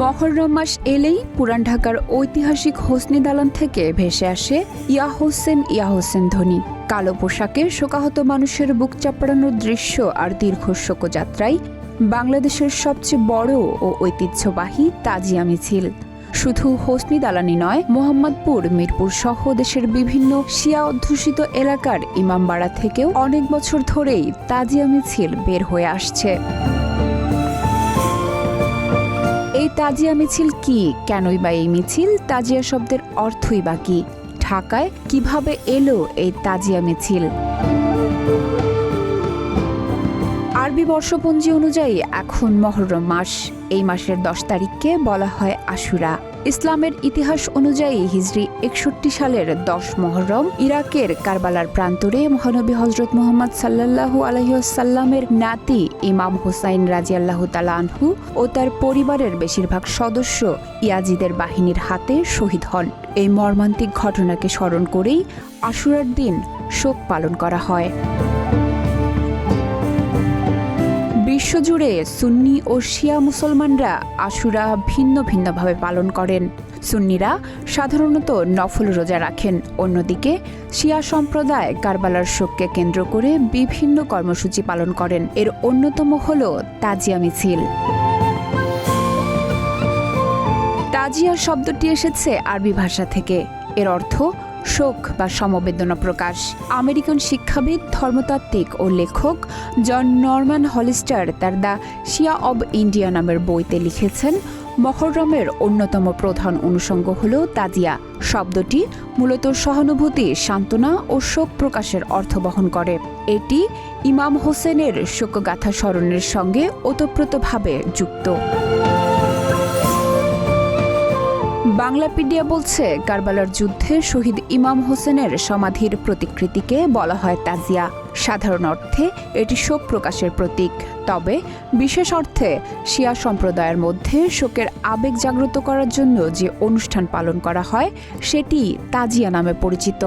মহররম মাস এলেই পুরান ঢাকার ঐতিহাসিক হোসনি দালান থেকে ভেসে আসে ইয়া হোসেন ধ্বনি। কালো পোশাকে শোকাহত মানুষের বুক চাপড়ানোর দৃশ্য আর দীর্ঘ শোকযাত্রায় বাংলাদেশের সবচেয়ে বড় ও ঐতিহ্যবাহী তাজিয়া মিছিল শুধু হোসনি দালানই নয়, মোহাম্মদপুর, মিরপুর সহ দেশের বিভিন্ন শিয়া অধ্যুষিত এলাকার ইমামবাড়া থেকেও অনেক বছর ধরেই তাজিয়া মিছিল বের হয়ে আসছে। এই তাজিয়া মিছিল কি, কেনই বা এই মিছিল, তাজিয়া শব্দের অর্থই বা কি, ঢাকায় কিভাবে এলো এই তাজিয়া মিছিল? আরবি বর্ষপঞ্জি অনুযায়ী এখন মহররম মাস। এই মাসের 10 তারিখকে বলা হয় আশুরা। ইসলামের ইতিহাস অনুযায়ী হিজরি 61 সালের 10 মহররম ইরাকের কারবালার প্রান্তরে মহানবী হযরত মুহাম্মদ সাল্লাল্লাহু আলাইহি ওয়াসাল্লামের নাতি ইমাম হুসাইন রাদিয়াল্লাহু তাআলা আনহু ও তার পরিবারের বেশিরভাগ সদস্য ইয়াজিদের বাহিনীর হাতে শহীদ হন। এই মর্মান্তিক ঘটনাকে স্মরণ করেই আশুরার দিন শোক পালন করা হয়। বিশ্বজুড়ে সুন্নি ও শিয়া মুসলমানরা আশুরা ভিন্ন ভিন্নভাবে পালন করেন। সুন্নিরা সাধারণত নফল রোজা রাখেন, অন্যদিকে শিয়া সম্প্রদায় কারবালার শোককে কেন্দ্র করে বিভিন্ন কর্মসূচি পালন করেন। এর অন্যতম হল তাজিয়া মিছিল। তাজিয়া শব্দটি এসেছে আরবি ভাষা থেকে। এর অর্থ শোক বা সমবেদনা প্রকাশ। আমেরিকান শিক্ষাবিদ, ধর্মতাত্ত্বিক ও লেখক জন নরম্যান হলিস্টার তার দ্য শিয়া অব ইন্ডিয়া নামের বইতে লিখেছেন, মহররমের অন্যতম প্রধান অনুষঙ্গ হল তাজিয়া। শব্দটি মূলত সহানুভূতি, সান্ত্বনা ও শোক প্রকাশের অর্থ বহন করে। এটি ইমাম হোসেনের শোকগাথা স্মরণের সঙ্গে ওতপ্রোতভাবে যুক্ত। বাংলাপিডিয়া বলছে, কারবালার যুদ্ধে শহীদ ইমাম হোসেনের সমাধির প্রতিকৃতিকে বলা হয় তাজিয়া। সাধারণ অর্থে এটি শোক প্রকাশের প্রতীক, তবে বিশেষ অর্থে শিয়া সম্প্রদায়ের মধ্যে শোকের আবেগ জাগ্রত করার জন্য যে অনুষ্ঠান পালন করা হয় সেটি তাজিয়া নামে পরিচিত।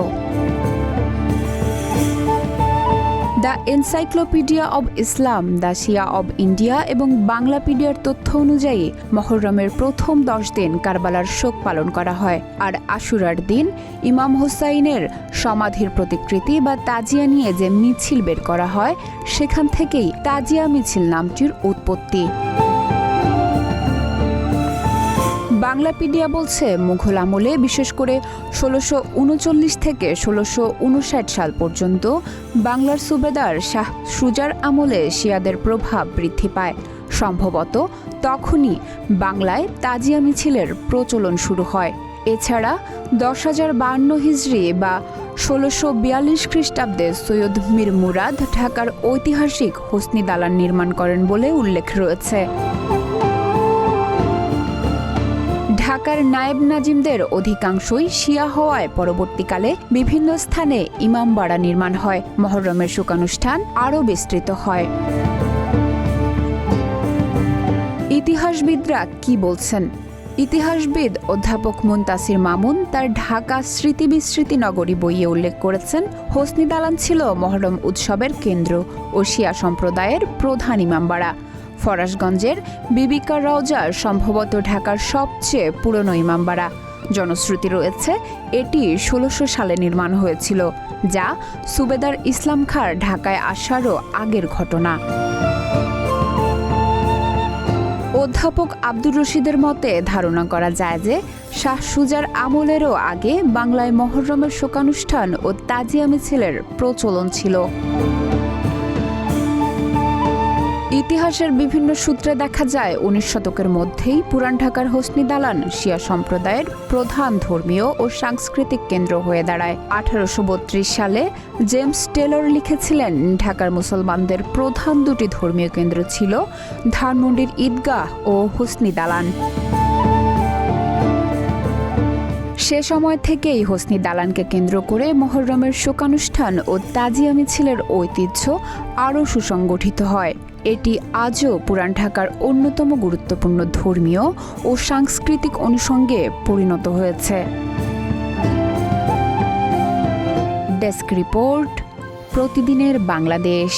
The encyclopaedia of Islam, the Shia of India এবং বাংলাপিডিয়ার তথ্য অনুযায়ী মহররমের প্রথম 10 দিন কারবালার শোক পালন করা হয়, আর আশুরার দিন ইমাম হোসাইনের সমাধির প্রতিকৃতি বা তাজিয়া নিয়ে যে মিছিল বের করা হয় সেখান থেকেই তাজিয়া মিছিল নামটির উৎপত্তি। বাংলাপিডিয়া বলছে, মুঘল আমলে বিশেষ করে 1639 থেকে 1659 সাল পর্যন্ত বাংলার সুবেদার শাহ সুজার আমলে শিয়াদের প্রভাব বৃদ্ধি পায়। সম্ভবত তখনই বাংলায় তাজিয়া মিছিলের প্রচলন শুরু হয়। এছাড়া 10,052 হিজরি বা 1642 খ্রিস্টাব্দে সৈয়দ মীর মুরাদ ঢাকার ঐতিহাসিক হোসনি দালান নির্মাণ করেন বলে উল্লেখ রয়েছে। ঢাকার নায়েব নাজিমদের অধিকাংশই শিয়া হওয়ায় পরবর্তীকালে বিভিন্ন স্থানে ইমামবাড়া নির্মাণ হয়। মহররমের শোকানুষ্ঠান আরও বিস্তৃত হয়। ইতিহাসবিদরা কি বলছেন? ইতিহাসবিদ অধ্যাপক মুনতাসির মামুন তার ঢাকা স্মৃতি বিস্মৃতি নগরী বইয়ে উল্লেখ করেছেন, হোসনি দালান ছিল মহররম উৎসবের কেন্দ্র ও শিয়া সম্প্রদায়ের প্রধান ইমামবাড়া। ফরাশগঞ্জের বিবিকা রওজা সম্ভবত ঢাকার সবচেয়ে পুরনো ইমামবাড়া। জনশ্রুতি রয়েছে এটি 1600 সালে নির্মাণ হয়েছিল, যা সুবেদার ইসলাম খাঁর ঢাকায় আসারও আগের ঘটনা। অধ্যাপক আব্দুর রশিদের মতে ধারণা করা যায় যে শাহ সুজার আমলেরও আগে বাংলায় মহররমের শোকানুষ্ঠান ও তাজিয়া মিছিলের প্রচলন ছিল। ইতিহাসের বিভিন্ন সূত্রে দেখা যায় 19 শতকের মধ্যেই পুরান ঢাকার হোসনি দালান শিয়া সম্প্রদায়ের প্রধান ধর্মীয় ও সাংস্কৃতিক কেন্দ্র হয়ে দাঁড়ায়। 1832 সালে জেমস টেলর লিখেছিলেন, ঢাকার মুসলমানদের প্রধান দুটি ধর্মীয় কেন্দ্র ছিল ধানমন্ডির ঈদগাহ ও হোসনি দালান। সে সময় থেকেই হোসনি দালানকে কেন্দ্র করে মহররমের শোকানুষ্ঠান ও তাজিয়া মিছিলের ঐতিহ্য আরও সুসংগঠিত হয়। এটি আজও পুরান ঢাকার অন্যতম গুরুত্বপূর্ণ ধর্মীয় ও সাংস্কৃতিক অনুষঙ্গে পরিণত হয়েছে। ডেস্ক রিপোর্ট, প্রতিদিনের বাংলাদেশ।